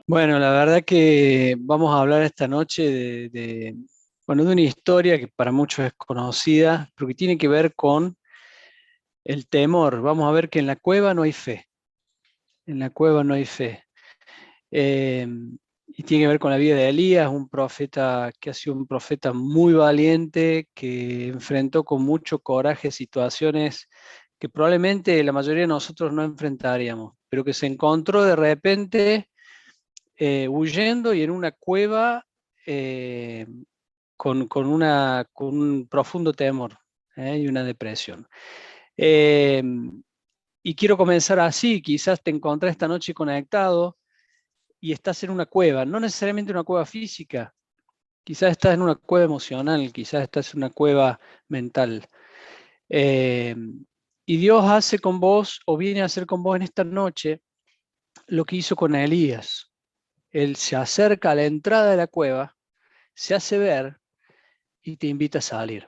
Bueno, la verdad que vamos a hablar esta noche bueno, de una historia que para muchos es conocida, pero que tiene que ver con el temor. Vamos a ver que en la cueva no hay fe, en la cueva no hay fe. Eh, y tiene que ver con la vida de Elías, un profeta que ha sido un profeta muy valiente, que enfrentó con mucho coraje situaciones que probablemente la mayoría de nosotros no enfrentaríamos, pero que se encontró de repente huyendo y en una cueva eh, con un profundo temor y una depresión. Eh, y quiero comenzar así, quizás te encontrás esta noche conectado y estás en una cueva, no necesariamente una cueva física, quizás estás en una cueva emocional, quizás estás en una cueva mental. Eh, y Dios hace con vos, o viene a hacer con vos en esta noche, lo que hizo con Elías. Él se acerca a la entrada de la cueva, se hace ver y te invita a salir.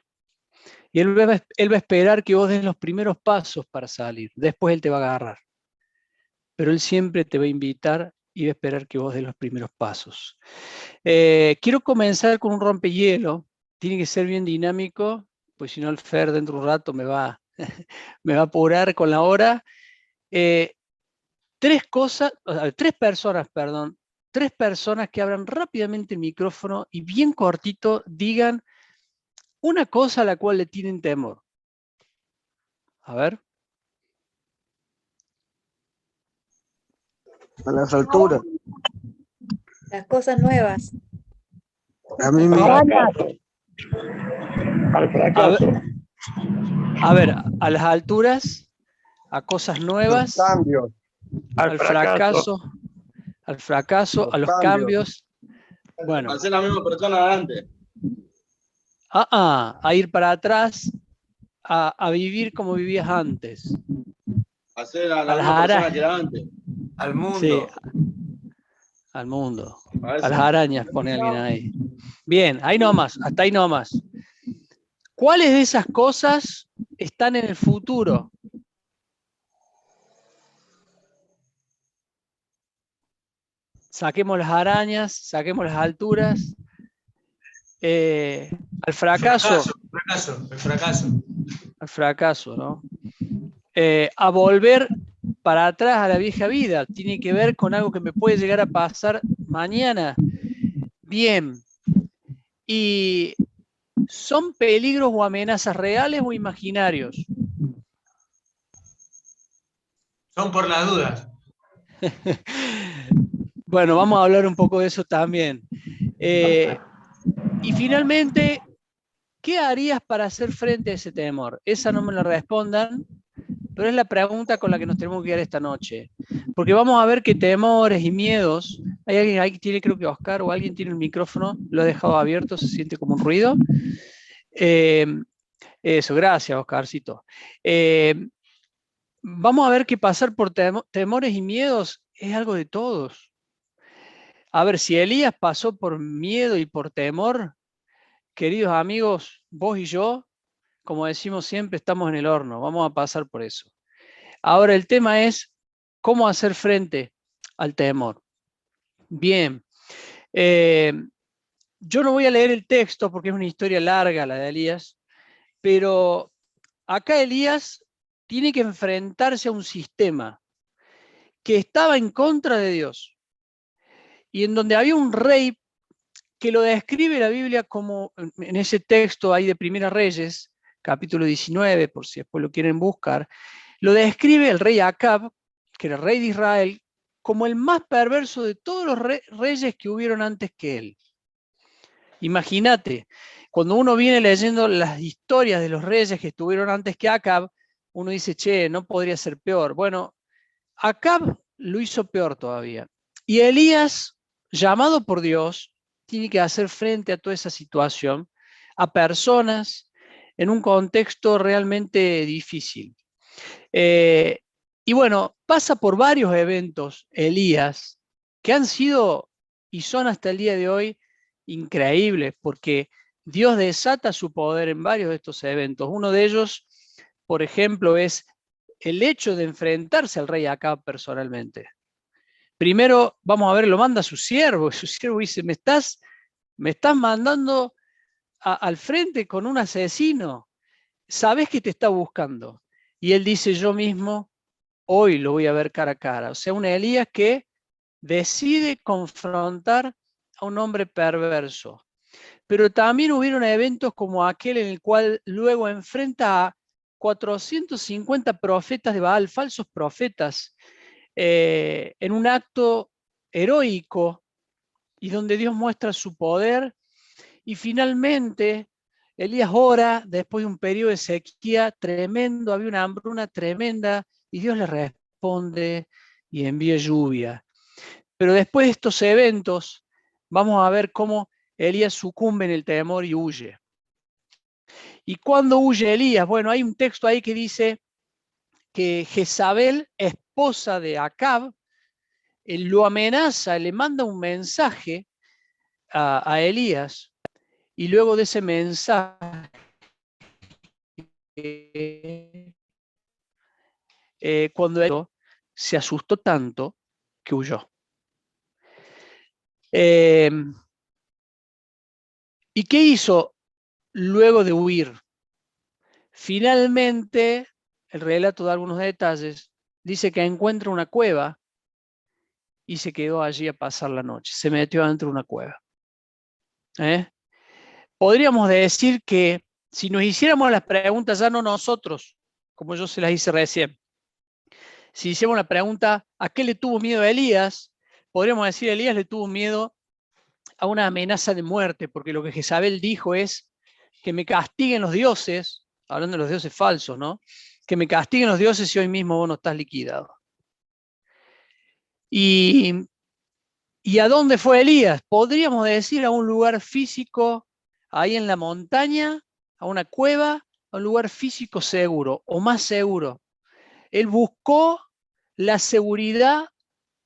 Y él va a esperar que vos des los primeros pasos para salir. Después él te va a agarrar. Pero él siempre te va a invitar y va a esperar que vos des los primeros pasos. Quiero comenzar con un rompehielo. Tiene que ser bien dinámico, pues si no el Fer dentro de un rato me va a apurar con la hora. Eh, tres personas, perdón, tres personas que abran rápidamente el micrófono y bien cortito digan una cosa a la cual le tienen temor. A ver. A las alturas. Las cosas nuevas. A mí me... Al A fracaso. ver, a ver, a las alturas, a cosas Los nuevas, cambios. al fracaso, a Los los cambios. cambios. Bueno, Al ser la misma persona de antes. a ir para atrás, a vivir como vivías antes. A ser la A las misma persona que arañas, era antes. Al sí, mundo. al mundo. A Parece. las arañas, pone alguien ahí. Bien, ahí nomás, hasta ahí nomás. ¿Cuáles de esas cosas están en el futuro? Saquemos las arañas, saquemos las alturas. Al fracaso, El fracaso. al fracaso, ¿no? A volver para atrás a la vieja vida, tiene que ver con algo que me puede llegar a pasar mañana. Bien. ¿Y son peligros o amenazas reales o imaginarios? Son por las dudas. Bueno, vamos a hablar un poco de eso también. Y finalmente, ¿qué harías para hacer frente a ese temor? Esa no me la respondan, pero es la pregunta con la que nos tenemos que quedar esta noche. Porque vamos a ver que temores y miedos, hay alguien ahí que tiene, creo que Oscar, o alguien tiene el micrófono, lo ha dejado abierto, se siente como un ruido. Eso, gracias, Oscarcito. Vamos a ver que pasar por temores y miedos es algo de todos. A ver, si Elías pasó por miedo y por temor, queridos amigos, vos y yo, como decimos siempre, estamos en el horno, vamos a pasar por eso. Ahora el tema es cómo hacer frente al temor. Bien, eh, yo no voy a leer el texto porque es una historia larga la de Elías, pero acá Elías tiene que enfrentarse a un sistema que estaba en contra de Dios y en donde había un rey que lo describe la Biblia como, en ese texto ahí de Primera Reyes, capítulo 19, por si después lo quieren buscar, lo describe el rey Acab, que era el rey de Israel, como el más perverso de todos los reyes que hubieron antes que él. Imagínate, cuando uno viene leyendo las historias de los reyes que estuvieron antes que Acab, uno dice, che, no podría ser peor. Bueno, Acab lo hizo peor todavía. Y Elías, llamado por Dios, tiene que hacer frente a toda esa situación, a personas en un contexto realmente difícil. Eh, y bueno, pasa por varios eventos, Elías, que han sido y son hasta el día de hoy increíbles, porque Dios desata su poder en varios de estos eventos. Uno de ellos, por ejemplo, es el hecho de enfrentarse al rey Acab personalmente. primero, vamos a ver, lo manda a su siervo. Su siervo dice, me estás mandando al frente con un asesino. Sabes que te está buscando. Y él dice, yo mismo hoy lo voy a ver cara a cara. O sea, un Elías que decide confrontar a un hombre perverso. Pero también hubieron eventos como aquel en el cual luego enfrenta a 450 profetas de Baal, falsos profetas, en un acto heroico y donde Dios muestra su poder. Y finalmente Elías ora después de un periodo de sequía tremendo, había una hambruna tremenda y Dios le responde y envía lluvia. Pero después de estos eventos vamos a ver cómo Elías sucumbe en el temor y huye. ¿Y cuándo huye Elías? Bueno, hay un texto ahí que dice que Jezabel, esposa de Acab, lo amenaza, le manda un mensaje a Elías, y luego de ese mensaje, cuando él se asustó tanto que huyó. ¿Y qué hizo luego de huir? Finalmente, el relato da algunos detalles, dice que encuentra una cueva y se quedó allí a pasar la noche. Se metió adentro de una cueva. Podríamos decir que si nos hiciéramos las preguntas, ya no nosotros, como yo se las hice recién, si hiciéramos la pregunta, ¿a qué le tuvo miedo a Elías? Podríamos decir, Elías le tuvo miedo a una amenaza de muerte, porque lo que Jezabel dijo es que me castiguen los dioses, hablando de los dioses falsos, ¿no? Que me castiguen los dioses y hoy mismo vos no estás liquidado. ¿Y a dónde fue Elías? Podríamos decir a un lugar físico, ahí en la montaña, a una cueva, a un lugar físico seguro, o más seguro. Él buscó la seguridad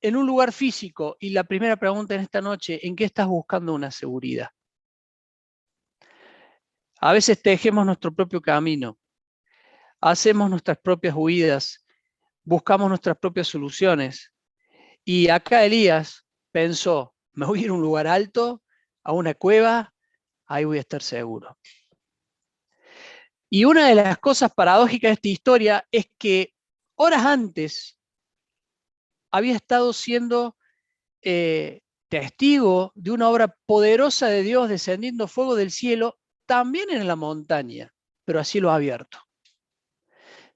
en un lugar físico. Y la primera pregunta en esta noche, ¿en qué estás buscando una seguridad? A veces tejemos nuestro propio camino, hacemos nuestras propias huidas, buscamos nuestras propias soluciones. Y acá Elías pensó, me voy a ir a un lugar alto, a una cueva, ahí voy a estar seguro. Y una de las cosas paradójicas de esta historia es que horas antes había estado siendo testigo de una obra poderosa de Dios descendiendo fuego del cielo, también en la montaña, pero a cielo abierto.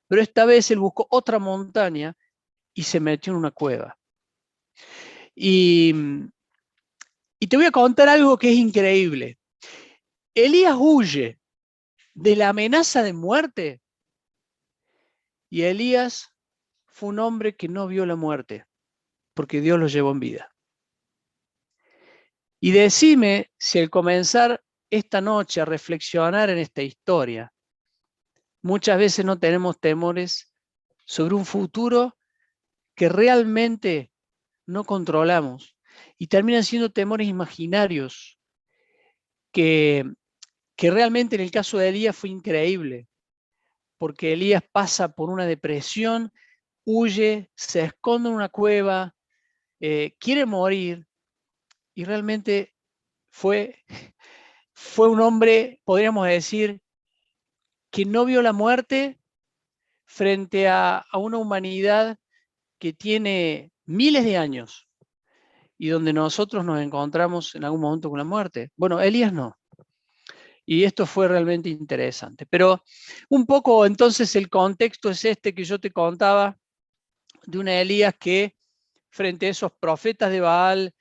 Pero esta vez él buscó otra montaña y se metió en una cueva. Y te voy a contar algo que es increíble. Elías huye de la amenaza de muerte y Elías fue un hombre que no vio la muerte porque Dios lo llevó en vida. Y decime si al comenzar esta noche a reflexionar en esta historia, muchas veces no tenemos temores sobre un futuro que realmente no controlamos y terminan siendo temores imaginarios que realmente en el caso de Elías fue increíble, porque Elías pasa por una depresión, huye, se esconde en una cueva, quiere morir y realmente fue un hombre, podríamos decir, que no vio la muerte frente a una humanidad que tiene miles de años y donde nosotros nos encontramos en algún momento con la muerte. Bueno, Elías no. Y esto fue realmente interesante. Pero un poco entonces el contexto es este que yo te contaba de una Elías que frente a esos profetas de Baal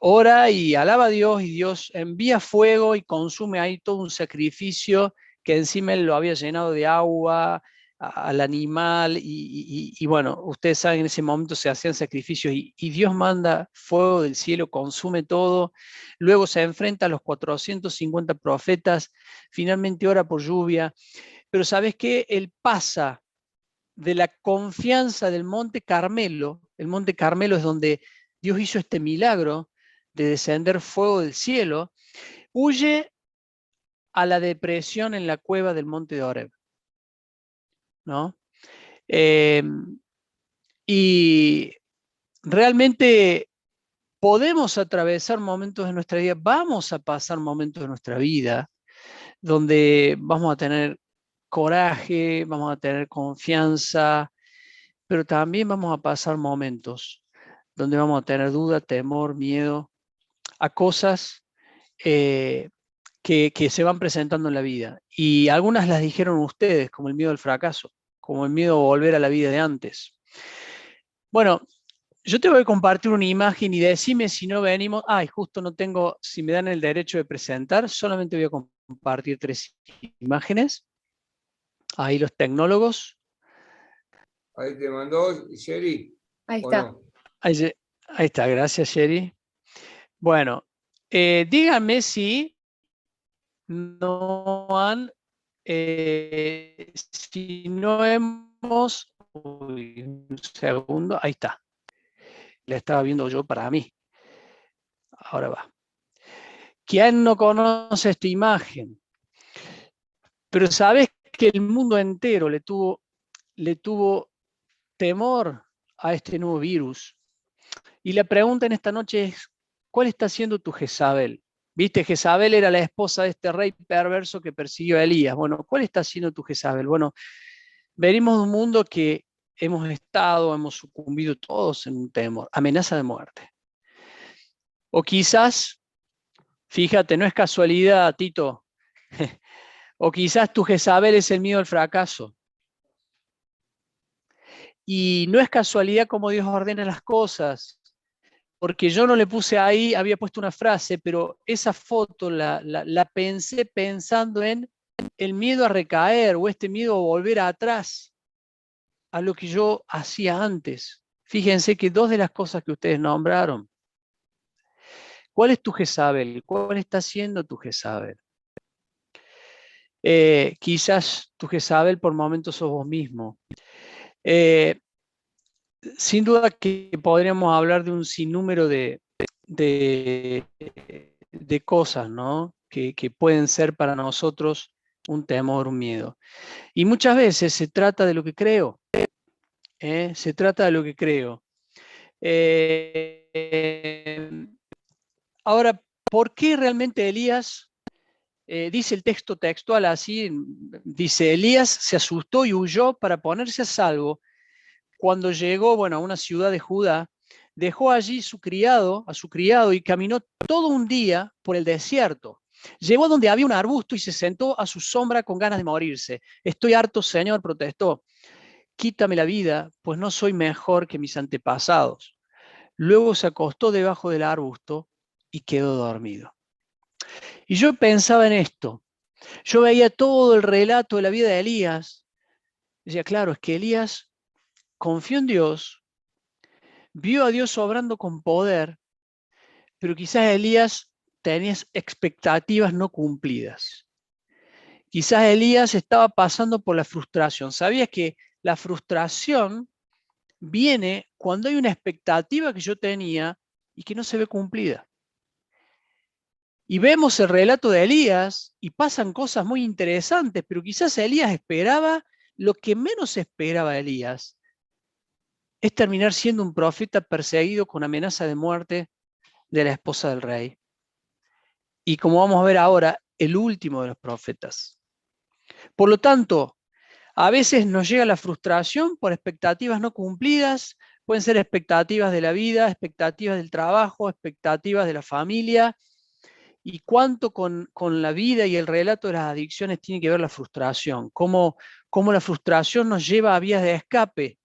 ora y alaba a Dios y Dios envía fuego y consume ahí todo un sacrificio que encima él lo había llenado de agua al animal y bueno, ustedes saben, en ese momento se hacían sacrificios y Dios manda fuego del cielo, consume todo, luego se enfrenta a los 450 profetas, finalmente ora por lluvia, pero ¿sabes qué? Él pasa de la confianza del Monte Carmelo. El Monte Carmelo es donde Dios hizo este milagro de descender fuego del cielo, huye a la depresión en la cueva del Monte de Horeb, ¿no? Y realmente podemos atravesar momentos de nuestra vida, vamos a pasar momentos de nuestra vida donde vamos a tener coraje, vamos a tener confianza, pero también vamos a pasar momentos donde vamos a tener duda, temor, miedo a cosas que se van presentando en la vida. Y algunas las dijeron ustedes, como el miedo al fracaso, como el miedo a volver a la vida de antes. Bueno, yo te voy a compartir una imagen y decime si no venimos. Ay, justo no tengo, si me dan el derecho de presentar, solamente voy a compartir 3 imágenes. Ahí los tecnólogos. Ahí te mandó Sherry. Ahí ¿o está. no? Ahí está, gracias, Sherry. Bueno, díganme si no han, si no hemos, uy, un segundo, ahí está. La estaba viendo yo para mí. Ahora va. ¿Quién no conoce esta imagen? Pero sabes que el mundo entero le tuvo temor a este nuevo virus. Y la pregunta en esta noche es, ¿cuál está siendo tu Jezabel? Viste, Jezabel era la esposa de este rey perverso que persiguió a Elías. Bueno, ¿cuál está siendo tu Jezabel? Bueno, venimos de un mundo que hemos sucumbido todos en un temor, amenaza de muerte. O quizás, fíjate, no es casualidad, Tito, o quizás tu Jezabel es el miedo al fracaso. Y no es casualidad como Dios ordena las cosas, porque yo no le puse ahí, había puesto una frase, pero esa foto la pensé pensando en el miedo a recaer o este miedo a volver atrás a lo que yo hacía antes. Fíjense que 2 de las cosas que ustedes nombraron. ¿Cuál es tu Jezabel? ¿Cuál está siendo tu Jezabel? Quizás tu Jezabel por momentos sos vos mismo. Sin duda que podríamos hablar de un sinnúmero de cosas, ¿no? Que pueden ser para nosotros un temor, un miedo. Y muchas veces se trata de lo que creo. Se trata de lo que creo. Ahora, ¿por qué realmente Elías, dice el texto textual así, dice, Elías se asustó y huyó para ponerse a salvo? Cuando llegó, bueno, a una ciudad de Judá, dejó allí a su criado, y caminó todo un día por el desierto. Llegó a donde había un arbusto y se sentó a su sombra con ganas de morirse. Estoy harto, Señor, protestó. Quítame la vida, pues no soy mejor que mis antepasados. Luego se acostó debajo del arbusto y quedó dormido. Y yo pensaba en esto. Yo veía todo el relato de la vida de Elías. Decía, claro, es que Elías confió en Dios, vio a Dios obrando con poder, pero quizás Elías tenía expectativas no cumplidas. Quizás Elías estaba pasando por la frustración. ¿Sabías que la frustración viene cuando hay una expectativa que yo tenía y que no se ve cumplida? Y vemos el relato de Elías y pasan cosas muy interesantes, pero quizás Elías esperaba lo que menos esperaba Elías, es terminar siendo un profeta perseguido con amenaza de muerte de la esposa del rey. Y como vamos a ver ahora, el último de los profetas. Por lo tanto, a veces nos llega la frustración por expectativas no cumplidas, pueden ser expectativas de la vida, expectativas del trabajo, expectativas de la familia, y cuánto con la vida y el relato de las adicciones tiene que ver la frustración, cómo la frustración nos lleva a vías de escape,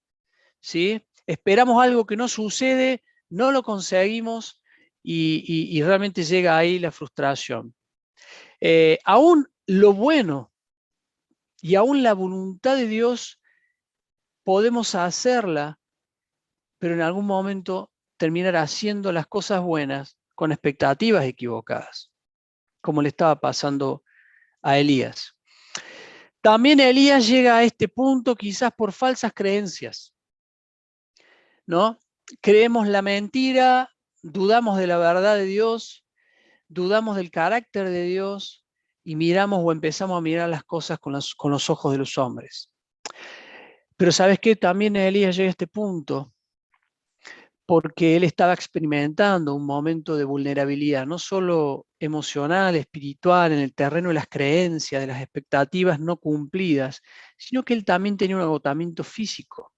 ¿sí? Esperamos algo que no sucede, no lo conseguimos y realmente llega ahí la frustración. Aún lo bueno y aún la voluntad de Dios podemos hacerla, pero en algún momento terminar haciendo las cosas buenas con expectativas equivocadas, como le estaba pasando a Elías. También Elías llega a este punto quizás por falsas creencias, ¿no? Creemos la mentira, dudamos de la verdad de Dios, dudamos del carácter de Dios y miramos o empezamos a mirar las cosas con los ojos de los hombres. Pero ¿sabes qué? También Elías llega a este punto porque él estaba experimentando un momento de vulnerabilidad, no solo emocional, espiritual, en el terreno de las creencias, de las expectativas no cumplidas, sino que él también tenía un agotamiento físico.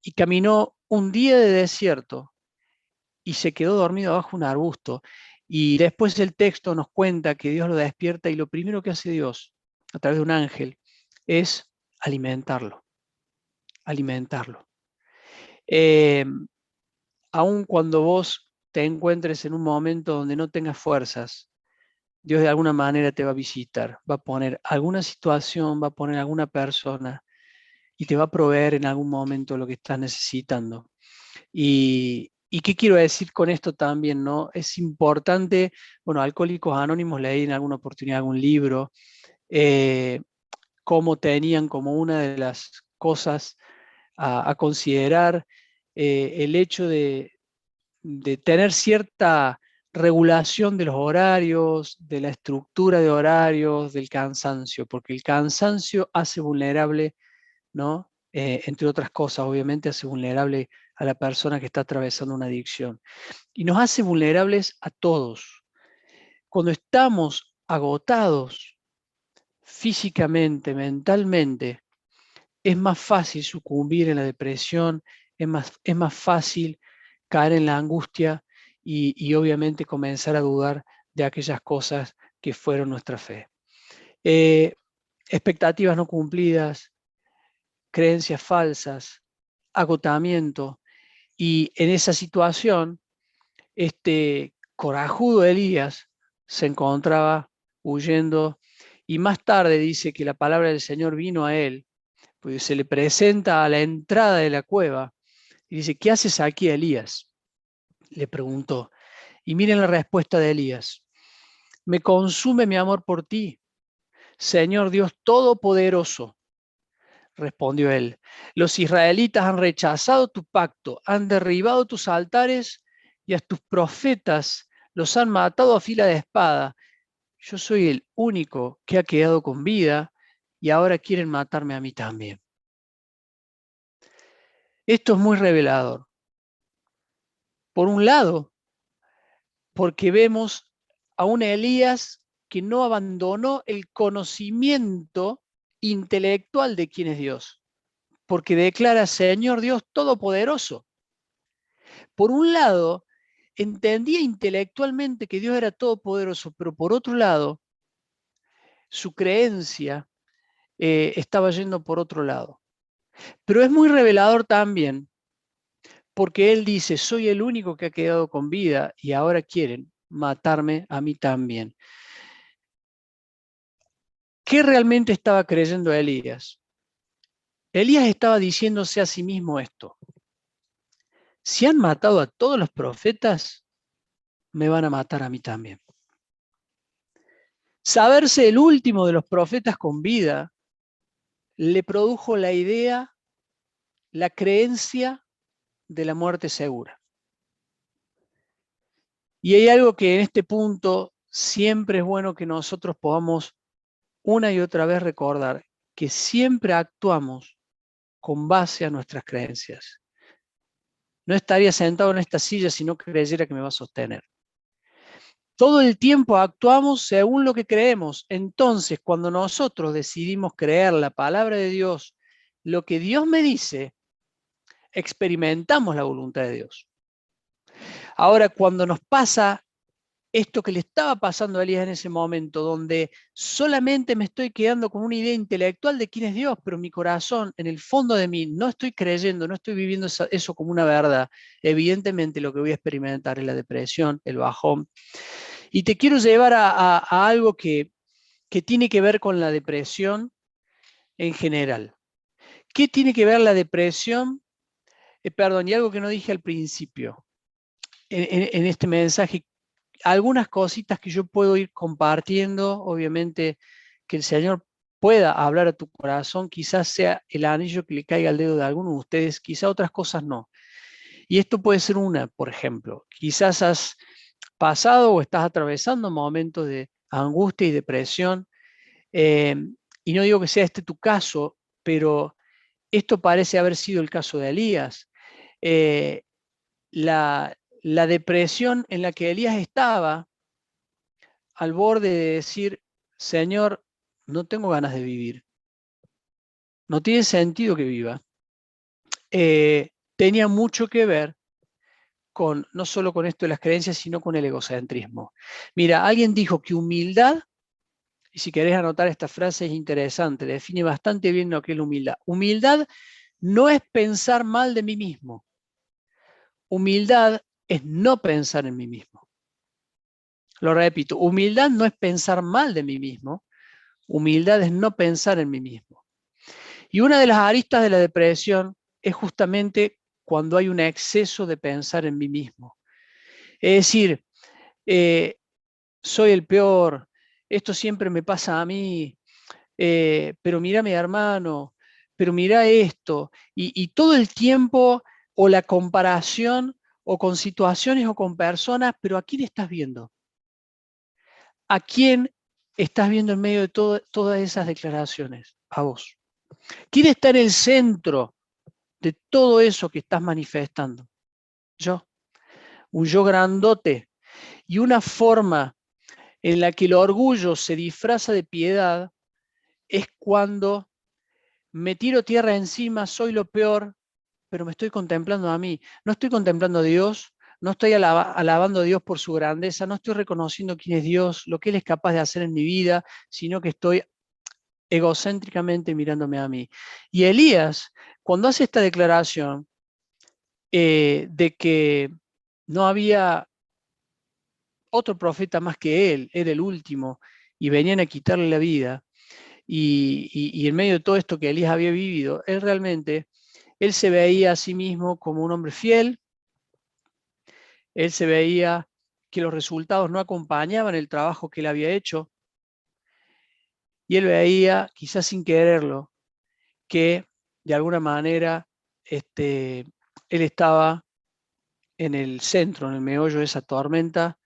Y caminó un día de desierto y se quedó dormido bajo un arbusto. Y después el texto nos cuenta que Dios lo despierta y lo primero que hace Dios, a través de un ángel, es alimentarlo. Alimentarlo. Aun cuando vos te encuentres en un momento donde no tengas fuerzas, Dios de alguna manera te va a visitar, va a poner alguna situación, va a poner alguna persona y te va a proveer en algún momento lo que estás necesitando. ¿Y qué quiero decir con esto también, no? Es importante, bueno, Alcohólicos Anónimos, leí en alguna oportunidad algún libro, cómo tenían como una de las cosas a considerar el hecho de tener cierta regulación de los horarios, de la estructura de horarios, del cansancio, porque el cansancio hace vulnerable, ¿no? Entre otras cosas, obviamente hace vulnerable a la persona que está atravesando una adicción. Y nos hace vulnerables a todos. Cuando estamos agotados físicamente, mentalmente, es más fácil sucumbir en la depresión, es más fácil caer en la angustia y obviamente comenzar a dudar de aquellas cosas que fueron nuestra fe. Expectativas no cumplidas, creencias falsas, agotamiento, y en esa situación, este corajudo Elías se encontraba huyendo y más tarde dice que la palabra del Señor vino a él, pues se le presenta a la entrada de la cueva y dice, ¿qué haces aquí, Elías? Le preguntó. Y miren la respuesta de Elías. Me consume mi amor por ti, Señor Dios Todopoderoso, respondió él. Los israelitas han rechazado tu pacto, han derribado tus altares y a tus profetas los han matado a fila de espada. Yo soy el único que ha quedado con vida y ahora quieren matarme a mí también. Esto es muy revelador. Por un lado, porque vemos a un Elías que no abandonó el conocimiento intelectual de quién es Dios, porque declara Señor Dios Todopoderoso. Por un lado, entendía intelectualmente que Dios era todopoderoso, pero por otro lado, su creencia estaba yendo por otro lado. Pero es muy revelador también, porque él dice, soy el único que ha quedado con vida y ahora quieren matarme a mí también. ¿Qué realmente estaba creyendo Elías? Elías estaba diciéndose a sí mismo esto. Si han matado a todos los profetas, me van a matar a mí también. Saberse el último de los profetas con vida le produjo la idea, la creencia de la muerte segura. Y hay algo que en este punto siempre es bueno que nosotros podamos una y otra vez recordar, que siempre actuamos con base a nuestras creencias. No estaría sentado en esta silla si no creyera que me va a sostener. Todo el tiempo actuamos según lo que creemos. Entonces, cuando nosotros decidimos creer la palabra de Dios, lo que Dios me dice, experimentamos la voluntad de Dios. Ahora, cuando nos pasa esto que le estaba pasando a Elías en ese momento, donde solamente me estoy quedando con una idea intelectual de quién es Dios, pero mi corazón, en el fondo de mí, no estoy creyendo, no estoy viviendo eso como una verdad, evidentemente lo que voy a experimentar es la depresión, el bajón. Y te quiero llevar a algo que tiene que ver con la depresión en general. ¿Qué tiene que ver la depresión? Y algo que no dije al principio, en este mensaje, algunas cositas que yo puedo ir compartiendo, obviamente que el Señor pueda hablar a tu corazón, quizás sea el anillo que le caiga al dedo de alguno de ustedes, quizás otras cosas no. Y esto puede ser una, por ejemplo, quizás has pasado o estás atravesando momentos de angustia y depresión, y no digo que sea este tu caso, pero esto parece haber sido el caso de Elías. la depresión en la que Elías estaba, al borde de decir, Señor, no tengo ganas de vivir. No tiene sentido que viva. Tenía mucho que ver con, no solo con esto de las creencias, sino con el egocentrismo. Mira, alguien dijo que humildad, y si querés anotar esta frase es interesante, define bastante bien lo que es la humildad. Humildad no es pensar mal de mí mismo. Humildad es no pensar en mí mismo. Lo repito, humildad no es pensar mal de mí mismo. Humildad es no pensar en mí mismo. Y una de las aristas de la depresión es justamente cuando hay un exceso de pensar en mí mismo. Es decir, soy el peor, esto siempre me pasa a mí, pero mira a mi hermano, pero mira esto, y todo el tiempo, o la comparación, o con situaciones, o con personas, pero ¿a quién estás viendo? ¿A quién estás viendo en medio de todas esas declaraciones? A vos. ¿Quién está en el centro de todo eso que estás manifestando? Yo. Un yo grandote. Y una forma en la que el orgullo se disfraza de piedad es cuando me tiro tierra encima, soy lo peor, pero me estoy contemplando a mí. No estoy contemplando a Dios, no estoy alabando a Dios por su grandeza, no estoy reconociendo quién es Dios, lo que Él es capaz de hacer en mi vida, sino que estoy egocéntricamente mirándome a mí. Y Elías, cuando hace esta declaración de que no había otro profeta más que él, era el último, y venían a quitarle la vida, y en medio de todo esto que Elías había vivido, él se veía a sí mismo como un hombre fiel, él se veía que los resultados no acompañaban el trabajo que él había hecho, y él veía, quizás sin quererlo, que de alguna manera él estaba en el centro, en el meollo de esa tormenta,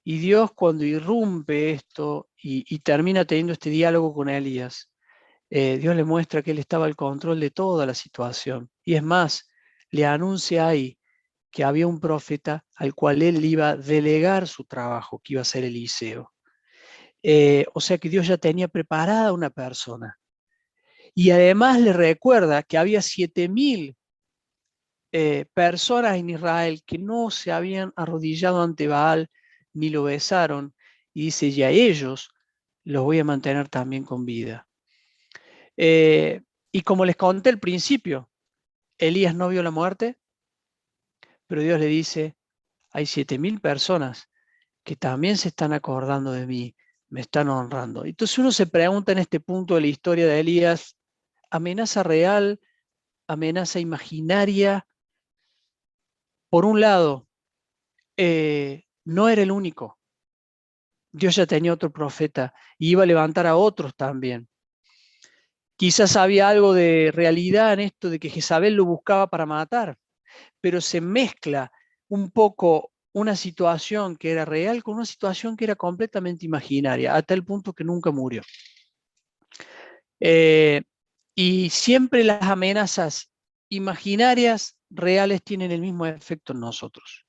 y Dios cuando irrumpe esto y termina teniendo este diálogo con Elías, Dios le muestra que él estaba al control de toda la situación. Y es más, le anuncia ahí que había un profeta al cual él iba a delegar su trabajo, que iba a ser Eliseo. O sea que Dios ya tenía preparada una persona. Y además le recuerda que había 7.000 personas en Israel que no se habían arrodillado ante Baal ni lo besaron. Y dice, y a ellos los voy a mantener también con vida. Y como les conté al principio, Elías no vio la muerte, pero Dios le dice, hay 7.000 personas que también se están acordando de mí, me están honrando. Entonces uno se pregunta en este punto de la historia de Elías, amenaza real, amenaza imaginaria. Por un lado, no era el único. Dios ya tenía otro profeta y iba a levantar a otros también. Quizás había algo de realidad en esto de que Jezabel lo buscaba para matar, pero se mezcla un poco una situación que era real con una situación que era completamente imaginaria, hasta el punto que nunca murió. Y siempre las amenazas imaginarias reales tienen el mismo efecto en nosotros.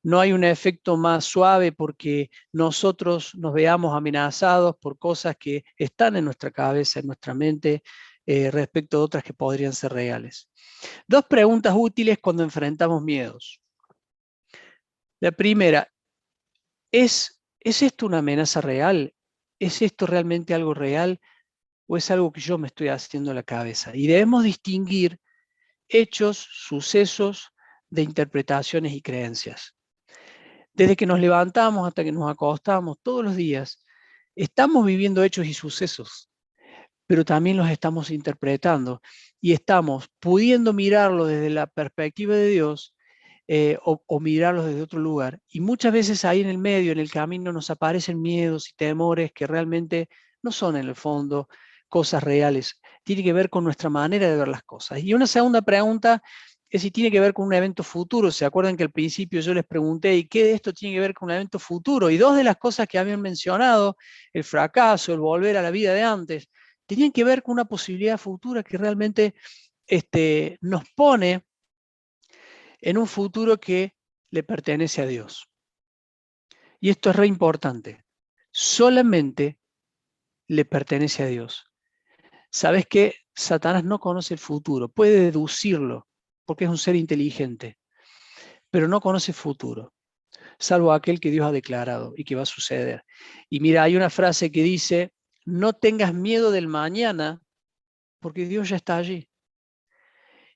No hay un efecto más suave porque nosotros nos veamos amenazados por cosas que están en nuestra cabeza, en nuestra mente, respecto de otras que podrían ser reales. Dos preguntas útiles cuando enfrentamos miedos. La primera, ¿es esto una amenaza real? ¿Es esto realmente algo real? ¿O es algo que yo me estoy haciendo en la cabeza? Y debemos distinguir hechos, sucesos de interpretaciones y creencias. Desde que nos levantamos hasta que nos acostamos, todos los días, estamos viviendo hechos y sucesos, pero también los estamos interpretando y estamos pudiendo mirarlos desde la perspectiva de Dios o mirarlos desde otro lugar. Y muchas veces ahí en el medio, en el camino, nos aparecen miedos y temores que realmente no son en el fondo cosas reales. Tiene que ver con nuestra manera de ver las cosas. Y una segunda pregunta es si tiene que ver con un evento futuro. ¿Se acuerdan que al principio yo les pregunté, ¿y qué de esto tiene que ver con un evento futuro? Y dos de las cosas que habían mencionado, el fracaso, el volver a la vida de antes, tenían que ver con una posibilidad futura que realmente nos pone en un futuro que le pertenece a Dios. Y esto es re importante. Solamente le pertenece a Dios. ¿Sabes qué? Satanás no conoce el futuro, puede deducirlo, porque es un ser inteligente, pero no conoce el futuro, salvo aquel que Dios ha declarado y que va a suceder. Y mira, hay una frase que dice, no tengas miedo del mañana, porque Dios ya está allí.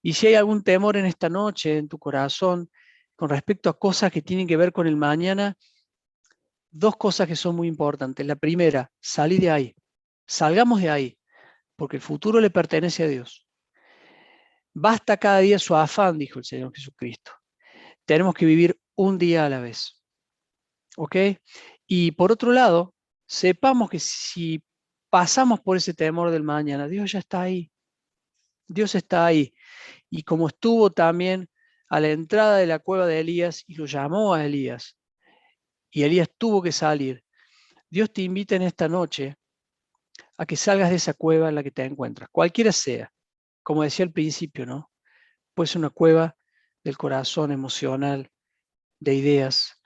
Y si hay algún temor en esta noche, en tu corazón, con respecto a cosas que tienen que ver con el mañana, dos cosas que son muy importantes. La primera, salí de ahí, salgamos de ahí, porque el futuro le pertenece a Dios. Basta cada día su afán, dijo el Señor Jesucristo. Tenemos que vivir un día a la vez. ¿Ok? Y por otro lado, sepamos que si pasamos por ese temor del mañana, Dios ya está ahí. Dios está ahí. Y como estuvo también a la entrada de la cueva de Elías y lo llamó a Elías, y Elías tuvo que salir, Dios te invita en esta noche a que salgas de esa cueva en la que te encuentras, cualquiera sea. Como decía al principio, ¿no? Puede ser una cueva del corazón emocional, de ideas,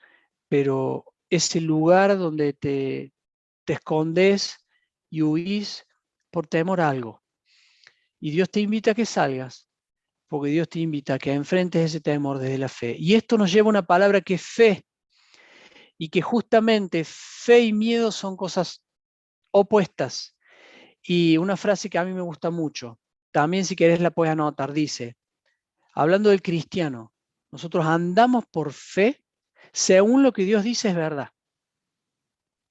pero ese lugar donde te escondes y huís por temor a algo. Y Dios te invita a que salgas, porque Dios te invita a que enfrentes ese temor desde la fe. Y esto nos lleva a una palabra que es fe, y que justamente fe y miedo son cosas opuestas. Y una frase que a mí me gusta mucho, también si querés la puedes anotar, dice, hablando del cristiano, nosotros andamos por fe según lo que Dios dice es verdad,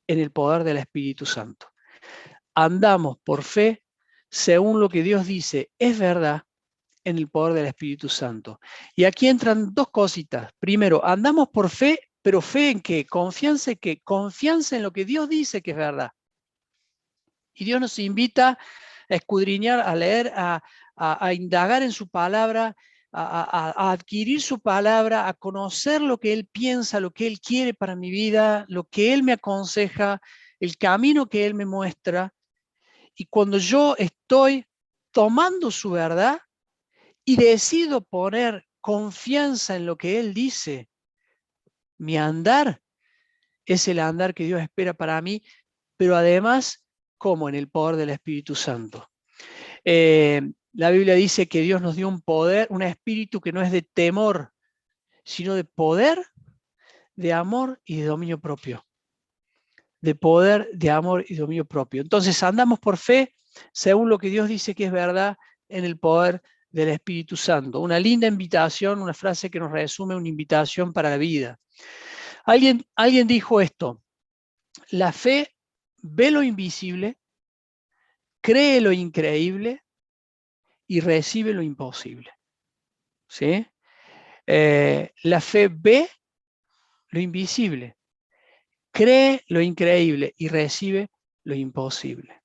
en el poder del Espíritu Santo. Andamos por fe según lo que Dios dice es verdad, en el poder del Espíritu Santo. Y aquí entran dos cositas. Primero, andamos por fe, pero fe en qué? Confianza en qué? Confianza en lo que Dios dice que es verdad. Y Dios nos invita a escudriñar, a leer, a indagar en su palabra, a adquirir su palabra, a conocer lo que Él piensa, lo que Él quiere para mi vida, lo que Él me aconseja, el camino que Él me muestra. Y cuando yo estoy tomando su verdad y decido poner confianza en lo que Él dice, mi andar es el andar que Dios espera para mí, pero además, como en el poder del Espíritu Santo. La Biblia dice que Dios nos dio un poder, un espíritu que no es de temor, sino de poder, de amor y de dominio propio. De poder, de amor y dominio propio. Entonces andamos por fe, según lo que Dios dice que es verdad, en el poder del Espíritu Santo. Una linda invitación, una frase que nos resume, una invitación para la vida. Alguien dijo esto, la fe ve lo invisible, cree lo increíble y recibe lo imposible. ¿Sí? La fe ve lo invisible, cree lo increíble y recibe lo imposible.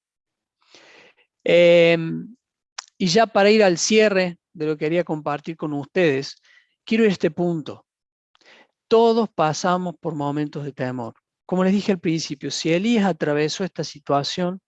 Y ya para ir al cierre de lo que quería compartir con ustedes, quiero ir a este punto. Todos pasamos por momentos de temor. Como les dije al principio, si Elías atravesó esta situación,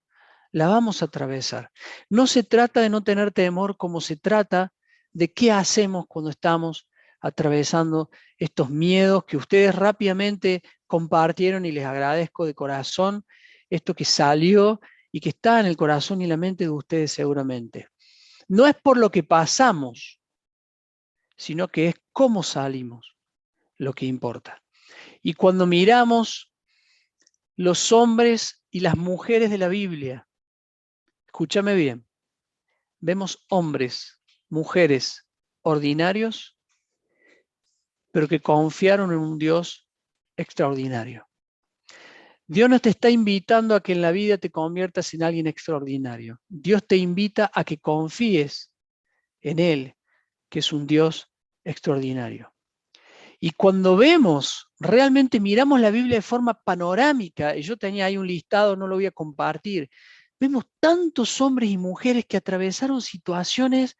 la vamos a atravesar. No se trata de no tener temor, como se trata de qué hacemos cuando estamos atravesando estos miedos que ustedes rápidamente compartieron y les agradezco de corazón esto que salió y que está en el corazón y en la mente de ustedes seguramente. No es por lo que pasamos, sino que es cómo salimos lo que importa. Y cuando miramos los hombres y las mujeres de la Biblia, escúchame bien, vemos hombres, mujeres ordinarios, pero que confiaron en un Dios extraordinario. Dios no te está invitando a que en la vida te conviertas en alguien extraordinario. Dios te invita a que confíes en Él, que es un Dios extraordinario. Y cuando vemos, realmente miramos la Biblia de forma panorámica, y yo tenía ahí un listado, no lo voy a compartir, vemos tantos hombres y mujeres que atravesaron situaciones,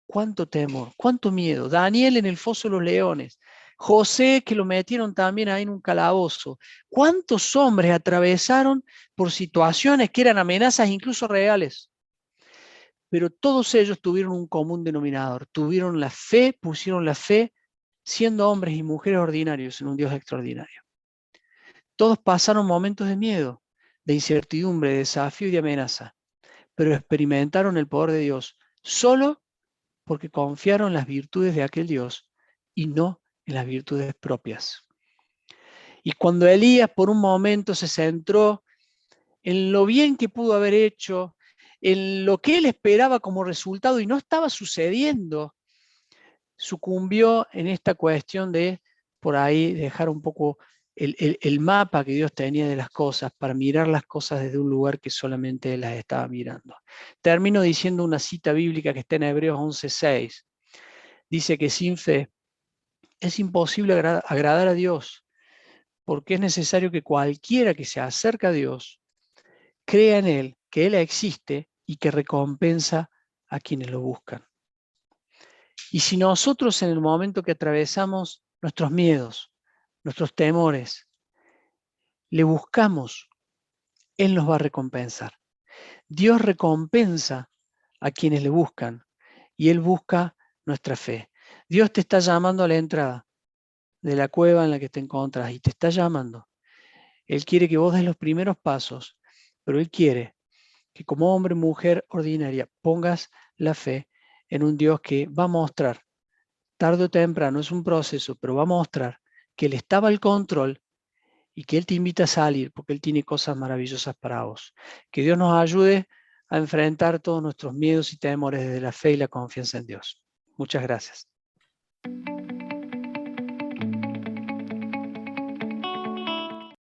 cuánto temor, cuánto miedo. Daniel en el foso de los leones, José que lo metieron también ahí en un calabozo. ¿Cuántos hombres atravesaron por situaciones que eran amenazas incluso reales? pero todos ellos tuvieron un común denominador, tuvieron la fe, pusieron la fe, siendo hombres y mujeres ordinarios en un Dios extraordinario. Todos pasaron momentos de miedo, de incertidumbre, de desafío y de amenaza, pero experimentaron el poder de Dios solo porque confiaron en las virtudes de aquel Dios y no en las virtudes propias. Y cuando Elías por un momento se centró en lo bien que pudo haber hecho, en lo que él esperaba como resultado y no estaba sucediendo, sucumbió en esta cuestión de por ahí dejar un poco el mapa que Dios tenía de las cosas para mirar las cosas desde un lugar que solamente él las estaba mirando. Termino diciendo una cita bíblica que está en Hebreos 11:6. Dice que sin fe es imposible agradar a Dios, porque es necesario que cualquiera que se acerca a Dios crea en Él, que Él existe y que recompensa a quienes lo buscan. Y si nosotros en el momento que atravesamos nuestros miedos, nuestros temores, le buscamos, Él nos va a recompensar. Dios recompensa a quienes le buscan y Él busca nuestra fe. Dios te está llamando a la entrada de la cueva en la que te encuentras y te está llamando. Él quiere que vos des los primeros pasos, pero Él quiere que como hombre, mujer ordinaria, pongas la fe en un Dios que va a mostrar, tarde o temprano, es un proceso, pero va a mostrar que Él estaba al control y que Él te invita a salir porque Él tiene cosas maravillosas para vos. Que Dios nos ayude a enfrentar todos nuestros miedos y temores desde la fe y la confianza en Dios. Muchas gracias.